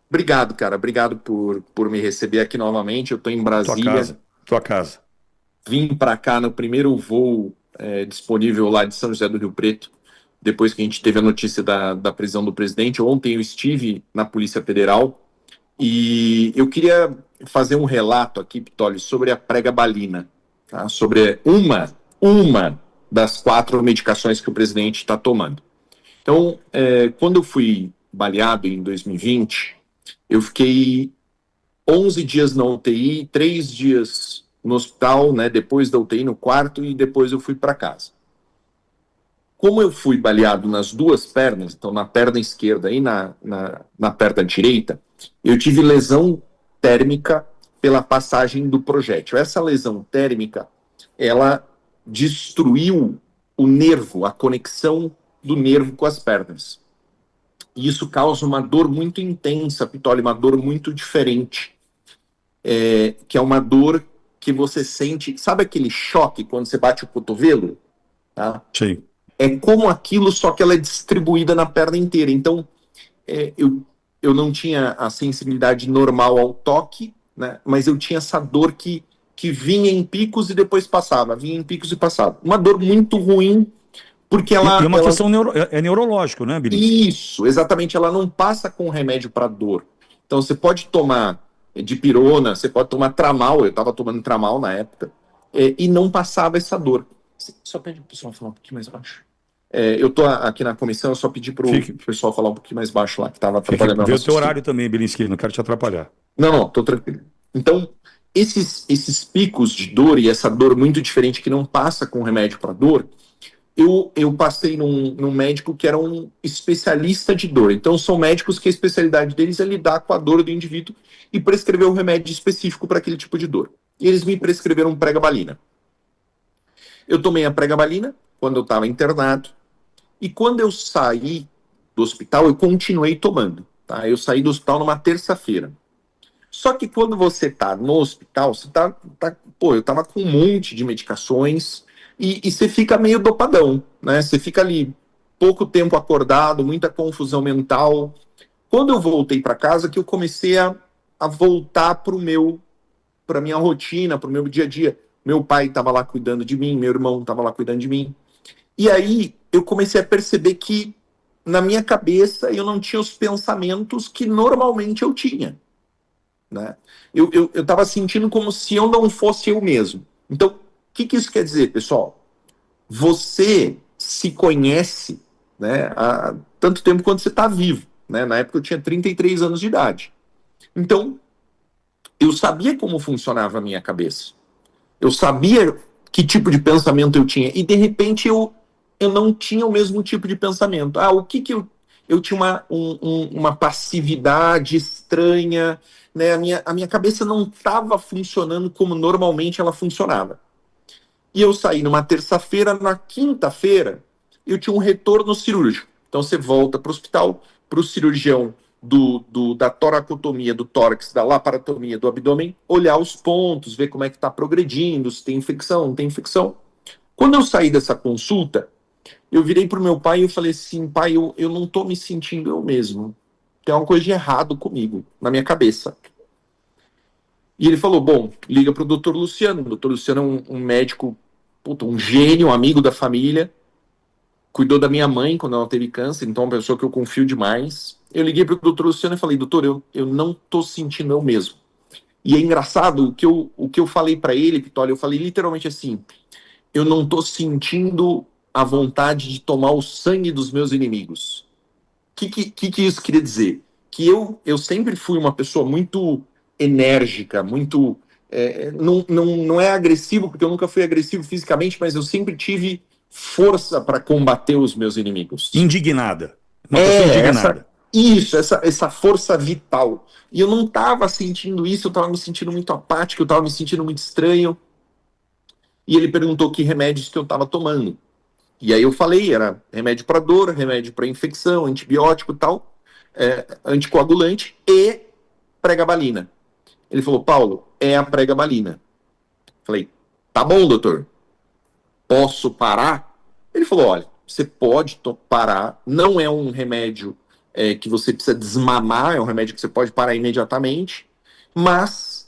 Obrigado, cara. Obrigado por me receber aqui novamente. Eu estou em Tua Brasília. casa, tua casa. Vim para cá no primeiro voo disponível lá de São José do Rio Preto, depois que a gente teve a notícia da prisão do presidente. Ontem eu estive na Polícia Federal e eu queria fazer um relato aqui, Pitoli, sobre a pregabalina, tá? Sobre uma das 4 medicações que o presidente está tomando. Então, quando eu fui baleado em 2020, eu fiquei 11 dias na UTI, 3 dias no hospital, né? Depois da UTI no quarto e depois eu fui para casa. Como eu fui baleado nas 2 pernas, então na perna esquerda e na perna direita, eu tive lesão térmica pela passagem do projétil. Essa lesão térmica, ela destruiu o nervo, a conexão do nervo com as pernas. E isso causa uma dor muito intensa, Pitoli, uma dor muito diferente. Que é uma dor que você sente, sabe aquele choque quando você bate o cotovelo? Tá? Sim. É como aquilo, só que ela é distribuída na perna inteira. Então, eu não tinha a sensibilidade normal ao toque, né? Mas eu tinha essa dor que vinha em picos e depois passava, vinha em picos e passava. Uma dor muito ruim, porque E ela, uma ela questão é neurológico, né, Bilinski? Isso, exatamente, ela não passa com remédio para dor. Então você pode tomar dipirona, você pode tomar tramal, eu estava tomando tramal na época, e não passava essa dor. Só pede pro pessoal falar um pouquinho mais baixo. Eu tô aqui na comissão, eu só pedi pro Fique, pessoal falar um pouquinho mais baixo lá, que estava fique, atrapalhando a vê o nossa teu estudo. horário também, Bilinski, não quero te atrapalhar. Não, não, tô tranquilo. Então, esses picos de dor e essa dor muito diferente que não passa com remédio para dor, eu passei num médico que era um especialista de dor. Então, são médicos que a especialidade deles é lidar com a dor do indivíduo e prescrever um remédio específico para aquele tipo de dor. E eles me prescreveram pregabalina. Eu tomei a pregabalina quando eu estava internado e quando eu saí do hospital, eu continuei tomando. Tá? Eu saí do hospital numa terça-feira. Só que quando você está no hospital, você pô, eu estava com um monte de medicações e você fica meio dopadão, né? Você fica ali pouco tempo acordado, muita confusão mental. Quando eu voltei para casa, que eu comecei a voltar para minha rotina, para o meu dia a dia. Meu pai estava lá cuidando de mim, meu irmão estava lá cuidando de mim. E aí eu comecei a perceber que na minha cabeça eu não tinha os pensamentos que normalmente eu tinha, né? Eu estava sentindo como se eu não fosse eu mesmo. Então, o que isso quer dizer, pessoal? Você se conhece, né, há tanto tempo quanto você está vivo. Né? Na época eu tinha 33 anos de idade. Então, eu sabia como funcionava a minha cabeça. Eu sabia que tipo de pensamento eu tinha. E, de repente, eu não tinha o mesmo tipo de pensamento. O que eu tinha uma passividade estranha, né? A minha cabeça não estava funcionando como normalmente ela funcionava. E eu saí numa terça-feira, na quinta-feira, eu tinha um retorno cirúrgico. Então você volta para o hospital, para o cirurgião da toracotomia, do tórax, da laparotomia do abdômen, olhar os pontos, ver como é que está progredindo, se tem infecção, não tem infecção. Quando eu saí dessa consulta, eu virei para o meu pai e eu falei assim, pai, eu não estou me sentindo eu mesmo. Tem uma coisa de errado comigo, na minha cabeça. E ele falou, bom, liga para o doutor Luciano. O doutor Luciano é um médico, puta, um gênio, um amigo da família. Cuidou da minha mãe quando ela teve câncer, então é uma pessoa que eu confio demais. Eu liguei para o doutor Luciano e falei, doutor, eu não estou sentindo eu mesmo. E é engraçado, o que eu falei para ele, Pitoli, eu falei literalmente assim, eu não estou sentindo a vontade de tomar o sangue dos meus inimigos. O que isso queria dizer? Que eu sempre fui uma pessoa muito enérgica, muito. Não é agressivo, porque eu nunca fui agressivo fisicamente, mas eu sempre tive força para combater os meus inimigos. Indignada. Uma pessoa É, essa, indignada. isso, essa força vital. E eu não estava sentindo isso, eu estava me sentindo muito apático, eu estava me sentindo muito estranho. E ele perguntou que remédios que eu estava tomando. E aí eu falei, era remédio para dor, remédio para infecção, antibiótico e tal, anticoagulante e pregabalina. Ele falou, Paulo, é a pregabalina. Falei, tá bom, doutor, posso parar? Ele falou, olha, você pode parar, não é um remédio que você precisa desmamar, é um remédio que você pode parar imediatamente, mas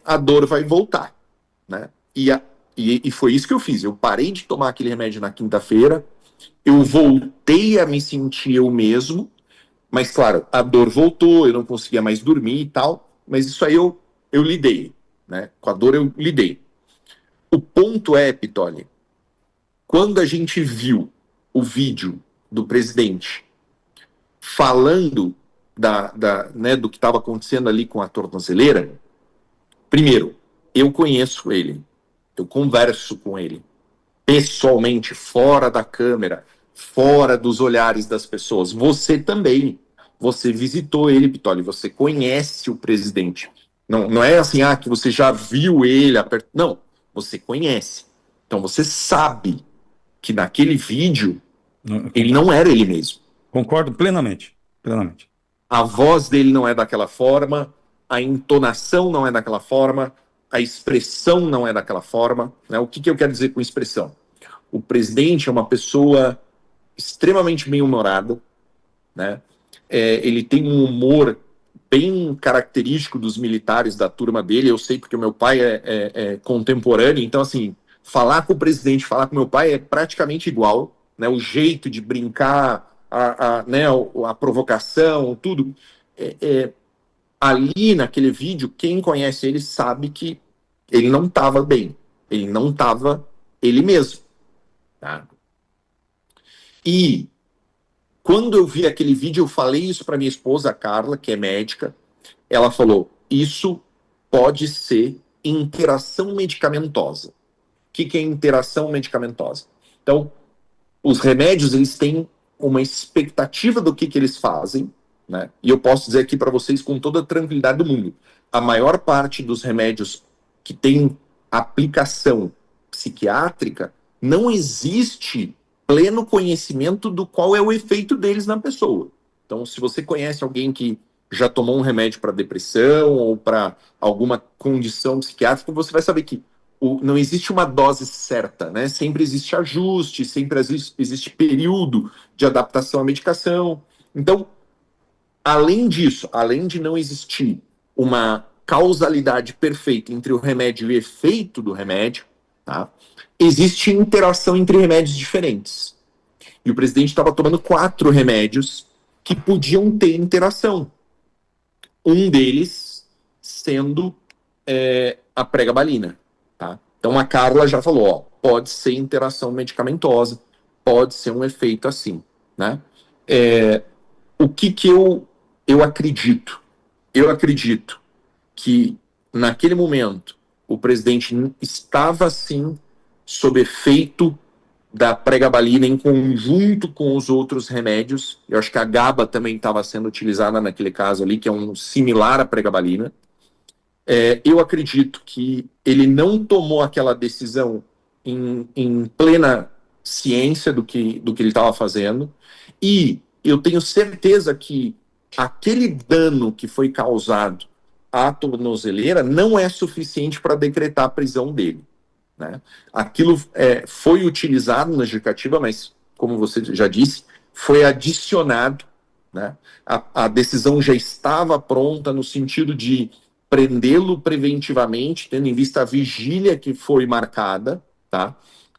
a dor vai voltar, né? E foi isso que eu fiz. Eu parei de tomar aquele remédio na quinta-feira, eu voltei a me sentir eu mesmo, mas claro, a dor voltou, eu não conseguia mais dormir e tal, mas isso aí eu lidei, né? Com a dor eu lidei. O ponto é, Pitoli, quando a gente viu o vídeo do presidente falando né, do que estava acontecendo ali com a tornozeleira, primeiro, eu conheço ele, eu converso com ele pessoalmente, fora da câmera, fora dos olhares das pessoas. Você também. Você visitou ele, Pitoli, você conhece o presidente. Não é assim, que você já viu ele. Não, você conhece. Então você sabe que naquele vídeo ele não era ele mesmo. Concordo plenamente, plenamente. A voz dele não é daquela forma, a entonação não é daquela forma, a expressão não é daquela forma. Né? O que eu quero dizer com expressão? O presidente é uma pessoa extremamente bem-humorada, né? Ele tem um humor bem característico dos militares da turma dele. Eu sei porque o meu pai é contemporâneo, então, assim, falar com o presidente, falar com o meu pai é praticamente igual, né? O jeito de brincar, né, a provocação, tudo. Ali naquele vídeo, quem conhece ele sabe que ele não estava bem, ele não estava ele mesmo. Tá? E quando eu vi aquele vídeo, eu falei isso para minha esposa, a Carla, que é médica. Ela falou: isso pode ser interação medicamentosa. O que é interação medicamentosa? Então, os remédios, eles têm uma expectativa do que eles fazem, né? E eu posso dizer aqui para vocês com toda a tranquilidade do mundo, a maior parte dos remédios que tem aplicação psiquiátrica, não existe pleno conhecimento do qual é o efeito deles na pessoa. Então, se você conhece alguém que já tomou um remédio para depressão ou para alguma condição psiquiátrica, você vai saber que não existe uma dose certa, né? Sempre existe ajuste, sempre existe período de adaptação à medicação. Então, além disso, além de não existir uma causalidade perfeita entre o remédio e o efeito do remédio, tá? Existe interação entre remédios diferentes. E o presidente estava tomando 4 remédios que podiam ter interação. Um deles sendo a pregabalina. Tá? Então a Carla já falou, ó, pode ser interação medicamentosa, pode ser um efeito assim. Né? O que eu acredito? Eu acredito que naquele momento o presidente estava sim sob efeito da pregabalina em conjunto com os outros remédios. Eu acho que a GABA também estava sendo utilizada naquele caso ali, que é um similar à pregabalina. Eu acredito que ele não tomou aquela decisão em plena ciência do que ele estava fazendo, e eu tenho certeza que aquele dano que foi causado à tornozeleira não é suficiente para decretar a prisão dele. Né? Aquilo foi utilizado na justificativa, mas, como você já disse, foi adicionado. Né? A decisão já estava pronta no sentido de prendê-lo preventivamente, tendo em vista a vigília que foi marcada. Tá?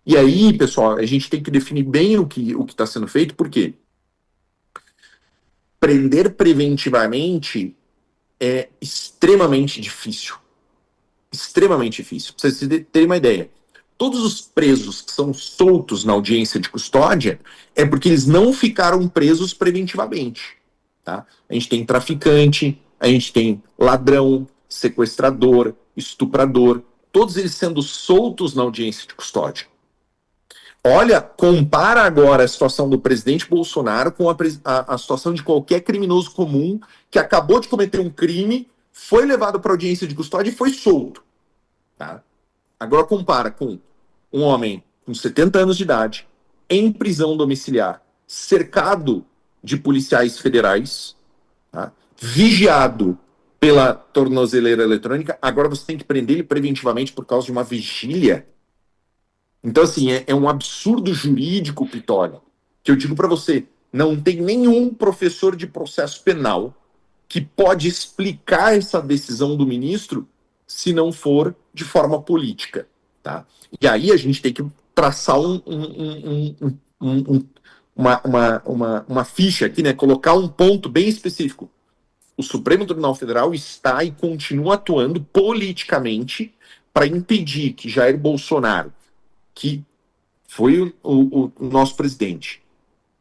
E aí, pessoal, a gente tem que definir bem o que está sendo feito, porque prender preventivamente é extremamente difícil. Extremamente difícil. Pra vocês terem uma ideia. Todos os presos que são soltos na audiência de custódia é porque eles não ficaram presos preventivamente. Tá? A gente tem traficante, a gente tem ladrão, sequestrador, estuprador, todos eles sendo soltos na audiência de custódia. Olha, compara agora a situação do presidente Bolsonaro com a situação de qualquer criminoso comum que acabou de cometer um crime, foi levado para audiência de custódia e foi solto. Tá? Agora compara com um homem com 70 anos de idade, em prisão domiciliar, cercado de policiais federais, tá? Vigiado pela tornozeleira eletrônica, agora você tem que prender ele preventivamente por causa de uma vigília. Então, assim, é um absurdo jurídico, Pitoli, que eu digo para você, Não tem nenhum professor de processo penal que pode explicar essa decisão do ministro se não for de forma política. Tá? E aí a gente tem que traçar uma ficha aqui, né? Colocar um ponto bem específico. O Supremo Tribunal Federal está e continua atuando politicamente para impedir que Jair Bolsonaro, que foi o nosso presidente,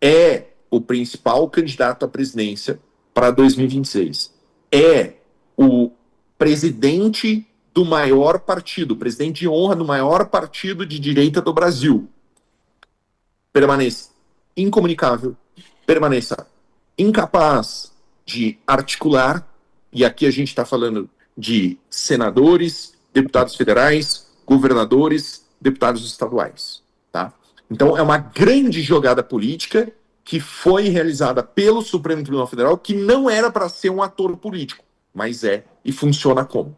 é o principal candidato à presidência para 2026. É o presidente do maior partido, presidente de honra do maior partido de direita do Brasil. Permaneça incomunicável, permaneça incapaz de articular, e aqui a gente está falando de senadores, deputados federais, governadores, deputados estaduais. Tá? Então é uma grande jogada política que foi realizada pelo Supremo Tribunal Federal, que não era para ser um ator político, mas é e funciona como.